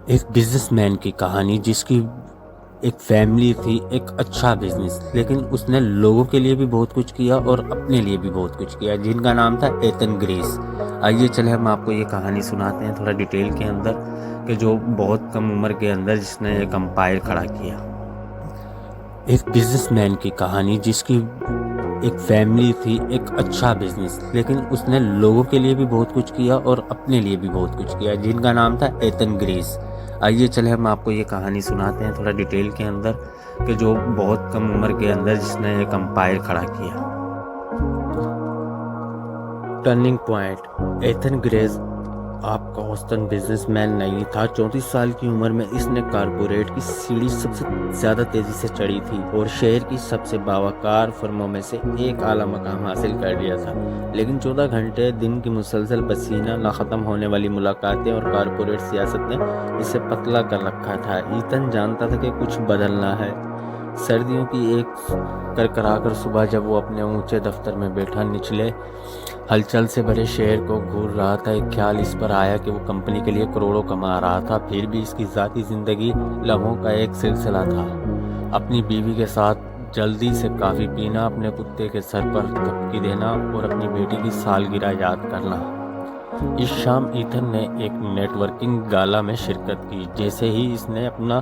ایک business man کی کہانی جس کی ایک فیملی تھی، ایک اچھا بزنس، لیکن اس نے لوگوں کے لیے بھی بہت کچھ کیا اور اپنے لیے بھی بہت کچھ کیا، جن کا نام تھا ایتھن گریس۔ آئیے چلے ہم آپ کو یہ کہانی سناتے ہیں تھوڑا ڈیٹیل کے اندر، کہ جو بہت کم عمر کے اندر جس نے ایک امپائر کھڑا کیا۔ ایک بزنس مین کی کہانی جس کی ایک فیملی تھی، ایک اچھا بزنس، لیکن اس نے لوگوں کے لیے بھی بہت کچھ کیا اور اپنے لیے بھی بہت کچھ کیا، جن کا نام تھا ایتھن گریس۔ آئیے چلے ہم آپ کو یہ کہانی سناتے ہیں تھوڑا ڈیٹیل کے اندر، کہ جو بہت کم عمر کے اندر جس نے ایک امپائر کھڑا کیا۔ Turning point. ایتھن گریس آپ کا اوسطن بزنس مین نہیں تھا۔ 34 سال کی عمر میں اس نے کارپوریٹ کی سیڑھی سب سے زیادہ تیزی سے چڑھی تھی اور شہر کی سب سے باوقار فرموں میں سے ایک اعلیٰ مقام حاصل کر لیا تھا، لیکن 14 گھنٹے دن کی مسلسل پسینہ، نہ ختم ہونے والی ملاقاتیں اور کارپوریٹ سیاست نے اسے پتلا کر رکھا تھا۔ ایتھن جانتا تھا کہ کچھ بدلنا ہے۔ سردیوں کی ایک کرکرا کر صبح جب وہ اپنے اونچے دفتر میں بیٹھا نچلے ہلچل سے بھرے شہر کو گھور رہا تھا، ایک خیال اس پر آیا کہ وہ کمپنی کے لیے کروڑوں کما رہا تھا، پھر بھی اس کی ذاتی زندگی لمحوں کا ایک سلسلہ تھا۔ اپنی بیوی کے ساتھ جلدی سے کافی پینا، اپنے کتے کے سر پر تھپکی دینا اور اپنی بیٹی کی سالگرہ یاد کرنا۔ اس شام ایتھن نے ایک نیٹ ورکنگ گالا میں شرکت کی۔ جیسے ہی اس نے اپنا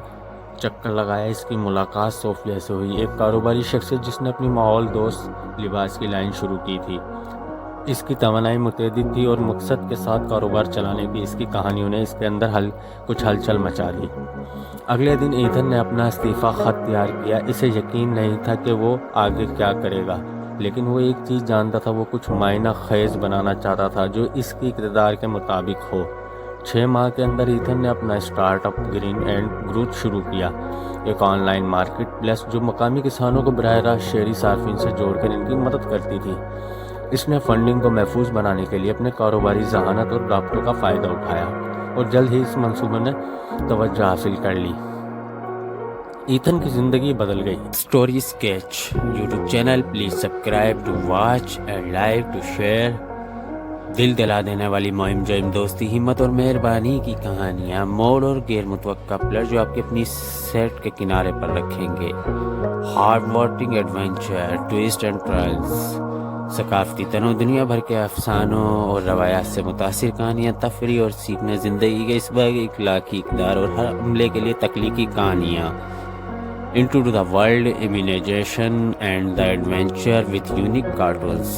چکر لگایا، اس کی ملاقات صوفیہ سے ہوئی، ایک کاروباری شخصیت جس نے اپنی ماحول دوست لباس کی لائن شروع کی تھی۔ اس کی توانائی متعدد تھی اور مقصد کے ساتھ کاروبار چلانے کی اس کی کہانیوں نے اس کے اندر کچھ ہلچل مچا دی۔ اگلے دن ایتھن نے اپنا استعفیٰ خط تیار کیا۔ اسے یقین نہیں تھا کہ وہ آگے کیا کرے گا، لیکن وہ ایک چیز جانتا تھا، وہ کچھ معنی خیز بنانا چاہتا تھا جو اس کی اقتدار کے مطابق ہو۔ 6 ماہ کے اندر ایتھن نے اپنا start up green and growth شروع کیا، ایک آن لائن مارکیٹ پلیس جو مقامی کسانوں کو براہ راست شہری صارفین سے جوڑ کر ان کی مدد کرتی تھی۔ اس نے فنڈنگ کو محفوظ بنانے کے لیے اپنے کاروباری ذہانت اور رابطوں کا فائدہ اٹھایا اور جلد ہی اس منصوبے نے توجہ حاصل کر لی۔ ایتھن کی زندگی بدل گئی۔ Story sketch YouTube channel, please subscribe to watch and like to share. دل دلا دینے والی مہم جرم، دوستی، ہمت اور مہربانی کی کہانیاں، موڑ اور غیر متوقع پلٹ جو آپ کے اپنی سیٹ کے کنارے پر رکھیں گے۔ Hard warming adventure, twist and trials, ثقافتی تنوع، دنیا بھر کے افسانوں اور روایات سے متاثر کہانیاں، تفریح اور سیکھنے، زندگی کے اس باغ اخلاقی اقدار اور ہر عملے کے لیے تخلیقی کہانیاں۔ Into the world, imagination and the adventure with unique cartoons.